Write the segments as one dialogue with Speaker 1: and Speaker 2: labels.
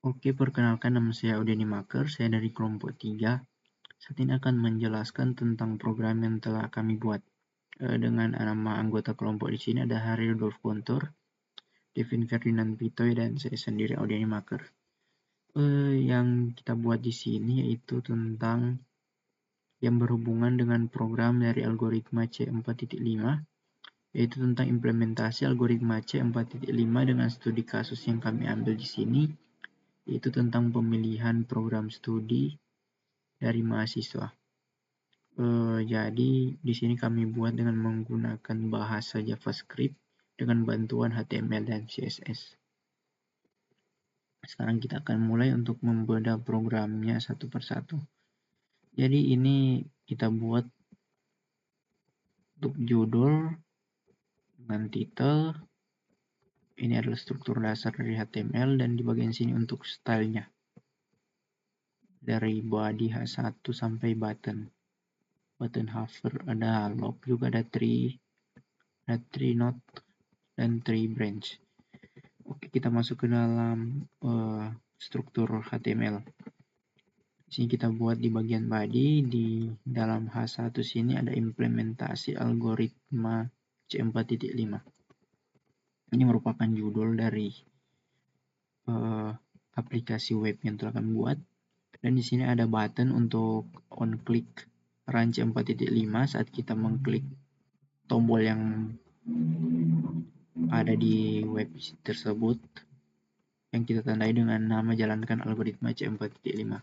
Speaker 1: Oke, perkenalkan nama saya Audeni Maker, saya dari kelompok 3. Saat ini akan menjelaskan tentang program yang telah kami buat. Dengan nama anggota kelompok di sini ada Hari Rudolf Gontor, Devin Ferdinand Pitoy, dan saya sendiri Audeni Maker. Yang kita buat di sini yaitu tentang yang berhubungan dengan program dari algoritma C4.5, yaitu tentang implementasi algoritma C4.5 dengan studi kasus yang kami ambil di sini, yaitu tentang pemilihan program studi dari mahasiswa. Jadi di sini kami buat dengan menggunakan bahasa JavaScript dengan bantuan HTML dan CSS. Sekarang kita akan mulai untuk membedah programnya satu persatu. Jadi ini kita buat untuk judul dengan title. Ini adalah struktur dasar dari HTML, dan di bagian sini untuk stylenya. Dari body H1 sampai button hover, ada log, juga ada tree node, dan tree branch. Oke, kita masuk ke dalam struktur HTML. Di sini kita buat di bagian body, di dalam H1 sini ada implementasi algoritma C4.5. Ini merupakan judul dari aplikasi web yang telah kami buat. Dan di sini ada button untuk on click run C4.5 saat kita mengklik tombol yang ada di web tersebut, yang kita tandai dengan nama jalankan algoritma C4.5.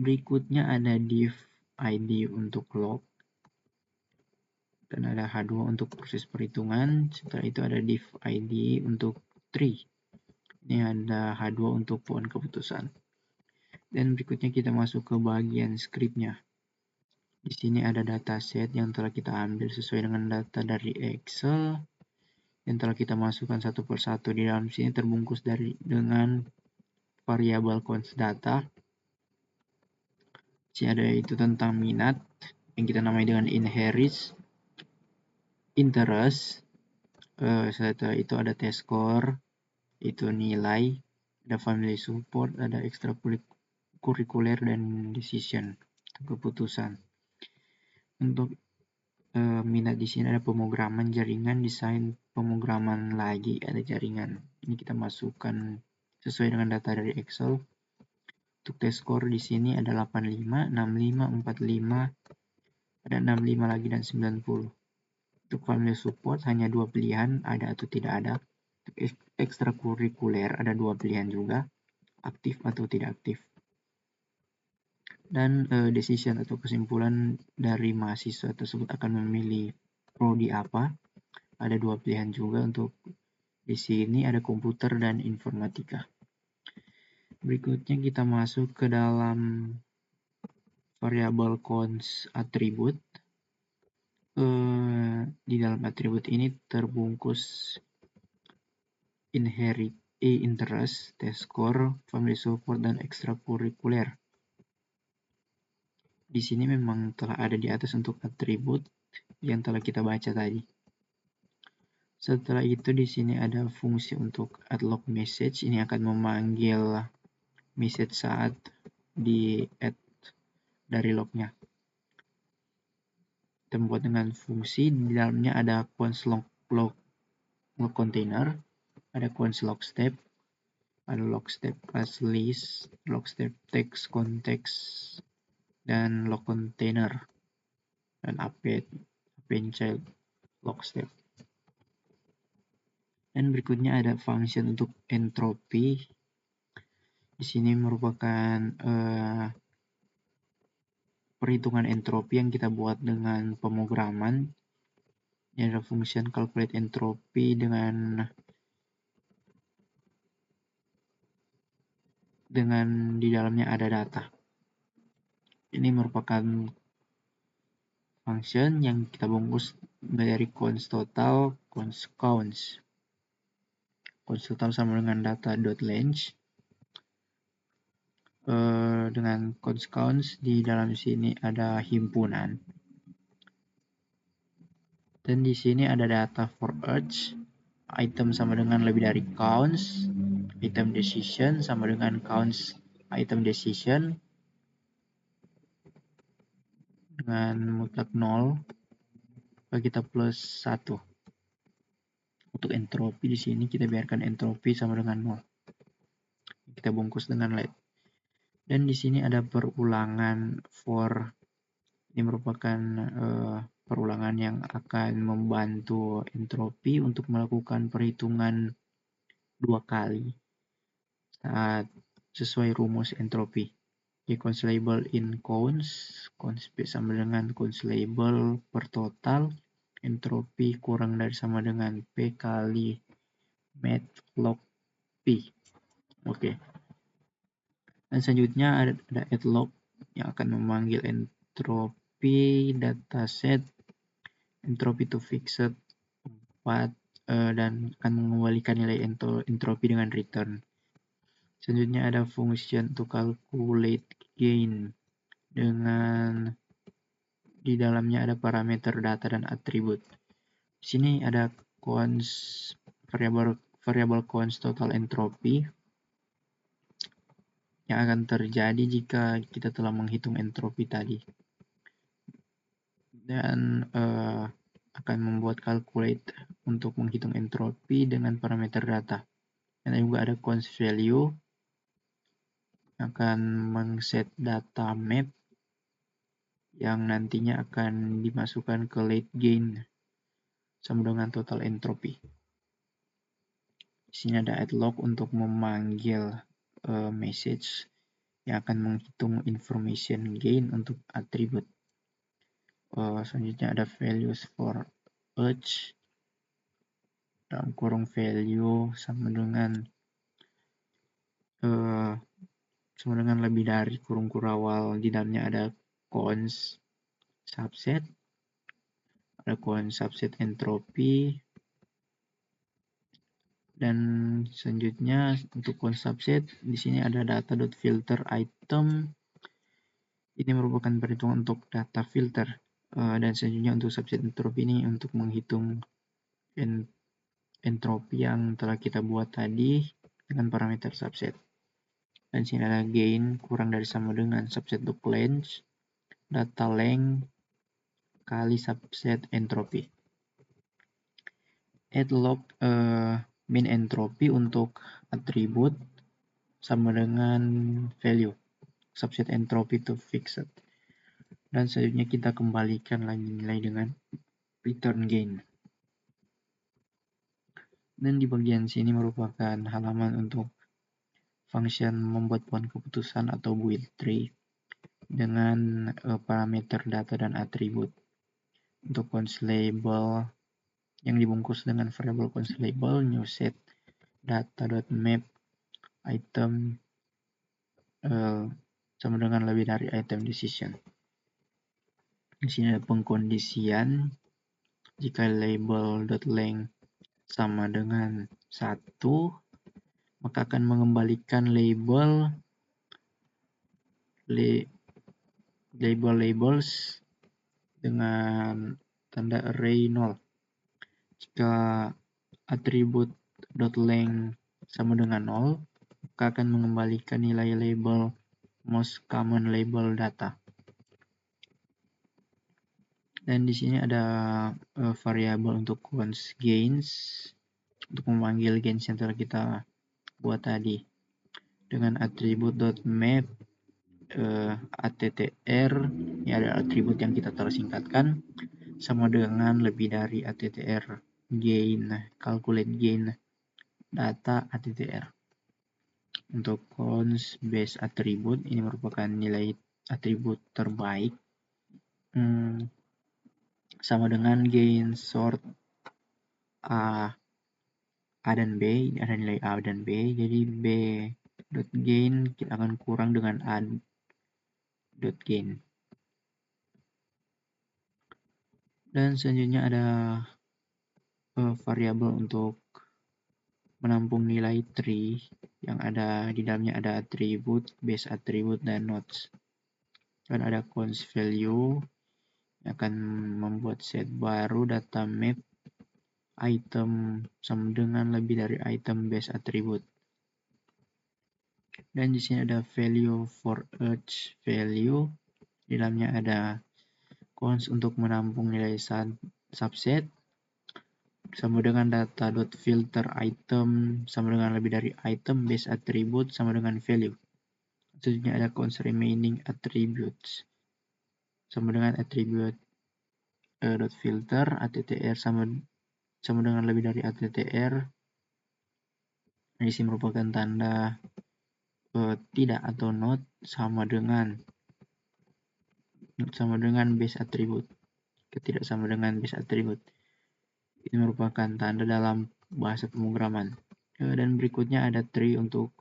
Speaker 1: Berikutnya ada div ID untuk log, dan ada H2 untuk proses perhitungan. Setelah itu ada div ID untuk tree. Ini ada H2 untuk pohon keputusan. Dan berikutnya kita masuk ke bagian scriptnya. Di sini ada dataset yang telah kita ambil sesuai dengan data dari Excel, yang telah kita masukkan satu persatu. Di dalam sini terbungkus dengan variabel const data. Di sini ada itu tentang minat yang kita namai dengan interest. Setelah itu ada test score, itu nilai, ada family support, ada ekstrakurikuler, dan decision, keputusan. Untuk minat di sini ada pemrograman jaringan, desain pemrograman lagi, ada jaringan. Ini kita masukkan sesuai dengan data dari Excel. Untuk test score di sini ada 85, 65, 45, ada 65 lagi, dan 90. Untuk family support hanya 2 pilihan, ada atau tidak ada. Untuk ekstrakurikuler ada 2 pilihan juga, aktif atau tidak aktif. Dan decision atau kesimpulan dari mahasiswa tersebut akan memilih prodi apa. Ada 2 pilihan juga. Untuk di sini ada komputer dan informatika. Berikutnya kita masuk ke dalam variabel const attribute. Di dalam atribut ini terbungkus interest, test score, family support, dan ekstrakurikuler. Di sini memang telah ada di atas untuk atribut yang telah kita baca tadi. Setelah itu di sini ada fungsi untuk add log message. Ini akan memanggil message saat di add dari lognya. Kita membuat dengan fungsi, di dalamnya ada const log container, ada const log step, ada log step class list, log step text context, dan log container, dan append child log step. Dan berikutnya ada function untuk entropy. Di sini merupakan perhitungan entropi yang kita buat dengan pemrograman. Ini ada function calculate entropy dengan di dalamnya ada data. Ini merupakan function yang kita bungkus dari const total, const counts. Const total sama dengan data.length. Dengan const counts di dalam sini ada himpunan. Dan di sini ada data for each item sama dengan lebih dari counts. item decision sama dengan counts item decision dengan mutlak 0. Kita plus 1. Untuk entropi di sini kita biarkan entropi sama dengan 0. Kita bungkus dengan let. Dan di sini ada perulangan for. Ini merupakan perulangan yang akan membantu entropi untuk melakukan perhitungan 2 kali saat sesuai rumus entropi. Cons label in cons sama dengan cons label per total, entropi kurang dari sama dengan P kali mat log P. Oke. Dan selanjutnya ada add log yang akan memanggil entropi dataset entropi to fixed 4 dan akan mengembalikan nilai entropi dengan return. Selanjutnya ada function to calculate gain dengan di dalamnya ada parameter data dan atribut. Di sini ada cons variable cons total entropy yang akan terjadi jika kita telah menghitung entropi tadi, dan akan membuat calculate untuk menghitung entropi dengan parameter data. Dan juga ada cons value yang akan mengset data map yang nantinya akan dimasukkan ke late gain sama dengan total entropy. Di sini ada add log untuk memanggil message yang akan menghitung information gain untuk atribut. Selanjutnya ada values for each dalam kurung value sama dengan lebih dari kurung kurawal. Di dalamnya ada cons subset, ada cons subset entropy, dan selanjutnya untuk cons subset di sini ada data.filter item. Ini merupakan perhitungan untuk data filter, dan selanjutnya untuk subset entropy ini untuk menghitung entropi yang telah kita buat tadi dengan parameter subset. Dan sini ada gain kurang dari sama dengan subset dot length data length kali subset entropy. Add log mean entropy untuk atribut sama dengan value subset entropy to fixed. Dan selanjutnya kita kembalikan lagi nilai dengan return gain. Dan di bagian sini merupakan halaman untuk function membuat pohon keputusan atau build tree dengan parameter data dan atribut. Untuk cons label yang dibungkus dengan variable cons label new set data.map item sama dengan lebih dari item decision. Di sini ada pengkondisian jika label.length sama dengan 1, maka akan mengembalikan labels dengan tanda array 0. Jika atribut.length sama dengan 0, maka akan mengembalikan nilai label most common label data. Dan di sini ada variabel untuk cons gains untuk memanggil gains yang telah kita buat tadi dengan atribut.map attr. Ini ada atribut yang kita telah singkatkan sama dengan lebih dari attr gain calculate gain data attr. Untuk cons base atribut ini merupakan nilai atribut terbaik sama dengan gain sort A dan B. Ini ada nilai A dan B, jadi B dot gain kita akan kurang dengan A dot gain. Dan selanjutnya ada variabel untuk menampung nilai tree yang ada di dalamnya ada atribut, base atribut, dan nodes. Dan ada cons value yang akan membuat set baru data map item sama dengan lebih dari item base atribut. Dan di sini ada value for each value. Di dalamnya ada cons untuk menampung nilai subset, sama dengan data.filter item sama dengan lebih dari item base attribute sama dengan value. Selanjutnya ada cons remaining attributes sama dengan attribute dot filter attr sama dengan lebih dari attr. Ini sih merupakan tanda tidak atau not sama dengan base attribute. Tidak sama dengan base attribute. Ini merupakan tanda dalam bahasa pemrograman. Dan berikutnya ada tree untuk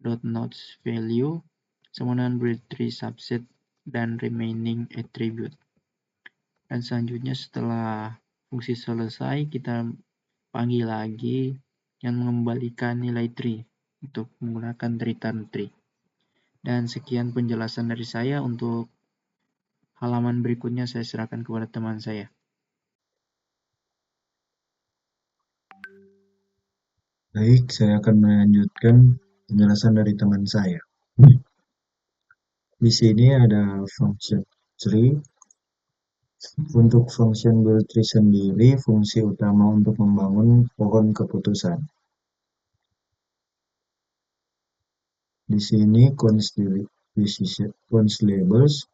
Speaker 1: dot nodes value sama dengan tree subset dan remaining attribute. Dan selanjutnya setelah fungsi selesai, kita panggil lagi yang mengembalikan nilai tree untuk menggunakan return tree. Dan sekian penjelasan dari saya. Untuk halaman berikutnya saya serahkan kepada teman saya.
Speaker 2: Baik, saya akan melanjutkan penjelasan dari teman saya. Di sini ada function tree. Untuk function build tree sendiri, fungsi utama untuk membangun pohon keputusan. Di sini cons labels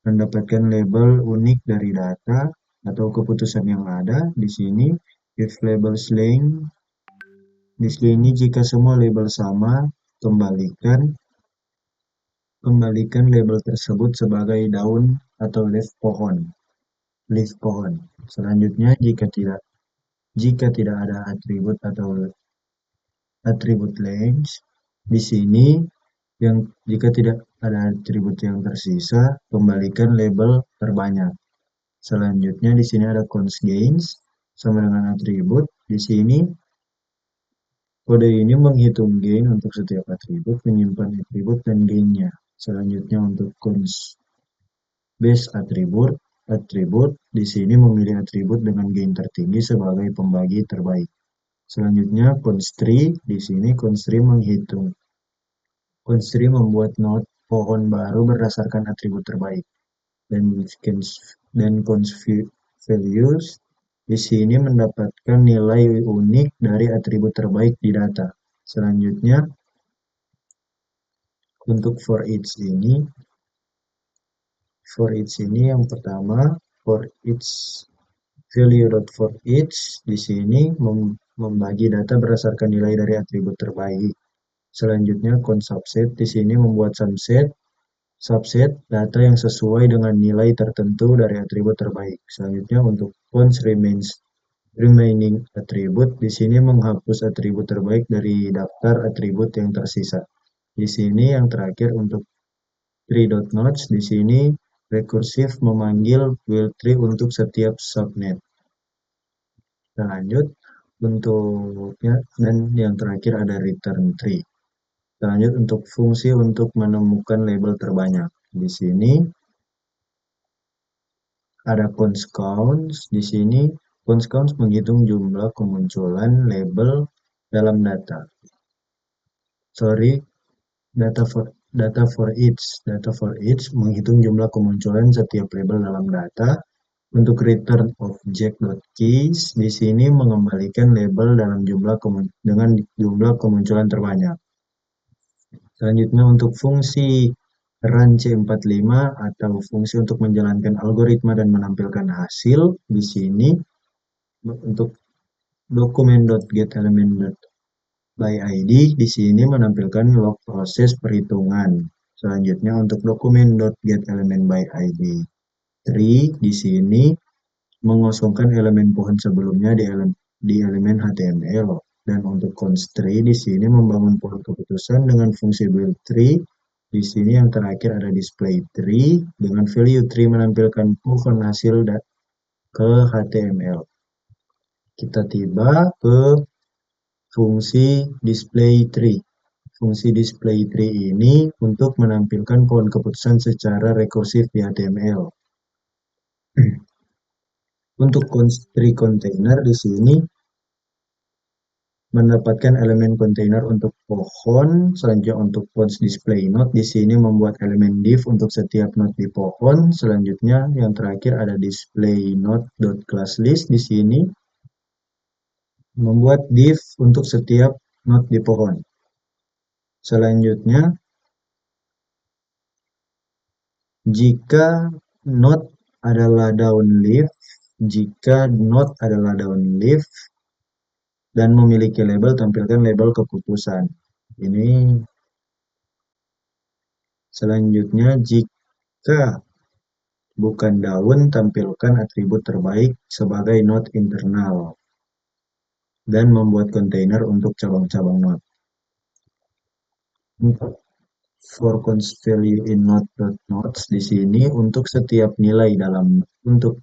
Speaker 2: mendapatkan label unik dari data atau keputusan yang ada. Di sini if labels length, di sini jika semua label sama, kembalikan label tersebut sebagai daun atau leaf pohon. Selanjutnya jika tidak ada atribut atau atribut length, di sini jika tidak ada atribut yang tersisa, kembalikan label terbanyak. Selanjutnya di sini ada cons gains sama dengan atribut. Di sini kode ini menghitung gain untuk setiap atribut, menyimpan atribut dan gainnya. Selanjutnya untuk cons base atribut di sini memilih atribut dengan gain tertinggi sebagai pembagi terbaik. Selanjutnya constrain di sini constrain membuat node pohon baru berdasarkan atribut terbaik. Dan cons values di sini mendapatkan nilai unik dari atribut terbaik di data. Selanjutnya untuk for each ini yang pertama for each value.for each di sini membagi data berdasarkan nilai dari atribut terbaik. Selanjutnya cons subset di sini membuat subset data yang sesuai dengan nilai tertentu dari atribut terbaik. Selanjutnya untuk cons remaining attribute di sini menghapus atribut terbaik dari daftar atribut yang tersisa. Di sini yang terakhir untuk tree.nodes di sini rekursif memanggil build tree untuk setiap subnet. Kita lanjut untuknya, dan yang terakhir ada return tree. Kita lanjut untuk fungsi untuk menemukan label terbanyak. Di sini ada cons counts. Di sini cons counts menghitung jumlah kemunculan label dalam data. Data for each menghitung jumlah kemunculan setiap label dalam data. Untuk return object.keys di sini mengembalikan label dengan jumlah kemunculan terbanyak. Selanjutnya untuk fungsi run C45 atau fungsi untuk menjalankan algoritma dan menampilkan hasil di sini untuk document.getElement.byId di sini menampilkan log proses perhitungan. Selanjutnya untuk document.getElementById tree di sini mengosongkan elemen pohon sebelumnya di elemen HTML. Dan untuk constraint di sini membangun pohon keputusan dengan fungsi build tree. Di sini yang terakhir ada display tree dengan value tree menampilkan pohon hasil ke HTML. Kita tiba ke fungsi display tree. Fungsi display tree ini untuk menampilkan pohon keputusan secara rekursif di HTML. Untuk tree container di sini mendapatkan elemen kontainer untuk pohon. Selanjutnya untuk pods display node di sini membuat elemen div untuk setiap node di pohon. Selanjutnya yang terakhir ada display node.classList di sini membuat div untuk setiap node di pohon. Selanjutnya jika node adalah downleaf, dan memiliki label, tampilkan label keputusan. Ini selanjutnya jika bukan daun, tampilkan atribut terbaik sebagai node internal dan membuat kontainer untuk cabang-cabang node. For const value in node.nodes di sini untuk setiap nilai dalam node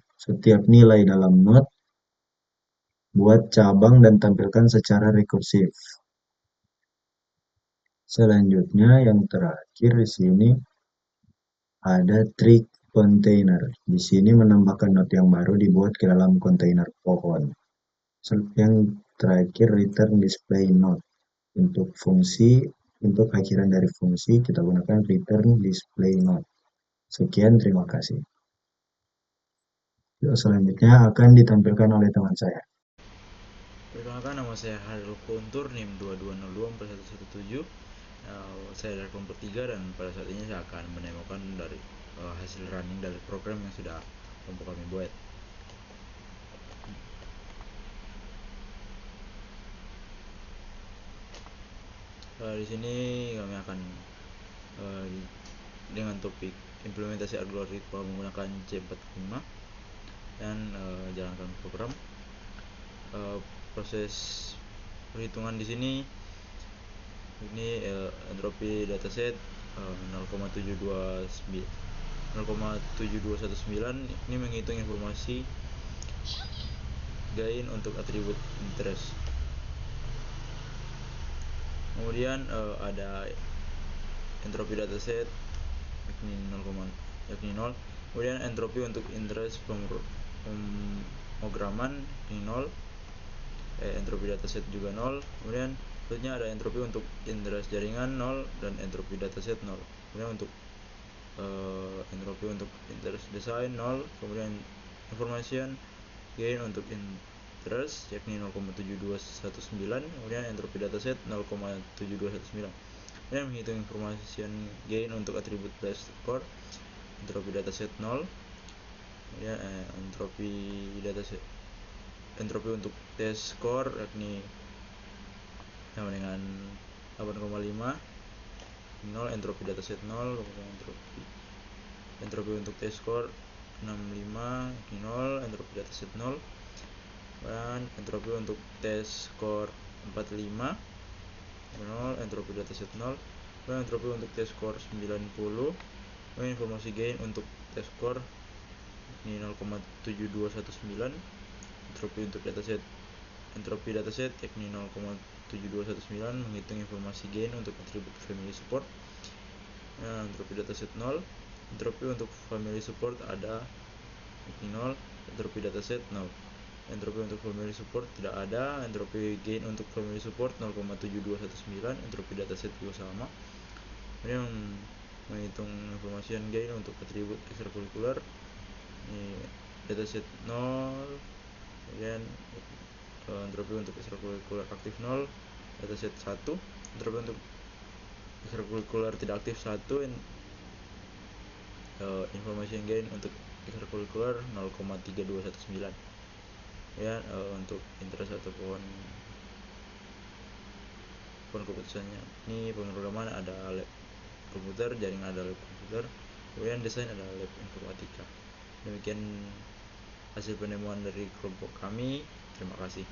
Speaker 2: buat cabang dan tampilkan secara rekursif. Selanjutnya yang terakhir di sini ada tree container. Di sini menambahkan node yang baru dibuat ke dalam kontainer pohon. Yang terakhir return display node. Untuk akhiran dari fungsi kita gunakan return display node. Sekian, terima kasih. Selanjutnya akan ditampilkan oleh teman saya.
Speaker 3: Perkenalkan, nama saya Hairul Kuntur, NIM 22024117. Saya dari kelompok 3 dan pada saat ini saya akan menemukan dari hasil running dari program yang sudah kelompok kami buat. Di sini kami akan dengan topik implementasi algoritma menggunakan C45 dan jalankan program. Proses perhitungan di sini ini entropi dataset 0,719 ini menghitung informasi gain untuk atribut interest. Kemudian ada entropi dataset yakni 0. Kemudian entropi untuk interest pemrograman ini 0. Entropi dataset juga 0. Kemudian selanjutnya ada entropi untuk interest jaringan 0 dan entropi dataset 0. Kemudian untuk entropi untuk interest design 0. Kemudian information gain untuk interest yakni 0,7219. Kemudian entropi dataset 0,7219. Kemudian menghitung information gain untuk atribut base score, entropi dataset 0. Kemudian entropi untuk test score yakni sama dengan 8,5 0, entropi dataset 0. Kemudian entropi untuk test score 65 yakni 0, entropi dataset 0. Dan entropi untuk test score 45 0, entropi dataset 0. Dan entropi untuk test score 90. Kemudian informasi gain untuk test score ini 0,7219. Entropi dataset yakni 0,7219 menghitung informasi gain untuk atribut family support. Entropi dataset 0. Entropi untuk family support ada yakni 0, entropi dataset 0. Entropi untuk family support tidak ada. Entropi gain untuk family support 0,7219. Entropi dataset juga sama. Kemudian menghitung informasi gain untuk atribut ekstrakurikuler ini dataset 0. Kemudian entropi untuk ekstrakurikuler aktif 0, dataset 1. Entropi untuk ekstrakurikuler tidak aktif 1. Informasi gain untuk ekstrakurikuler 0,3219. Ya, untuk interest atau pohon keputusannya ini pemrograman ada lab komputer, jaringan ada lab komputer, kemudian desain ada lab informatika. Demikian hasil penemuan dari kelompok kami. Terima kasih.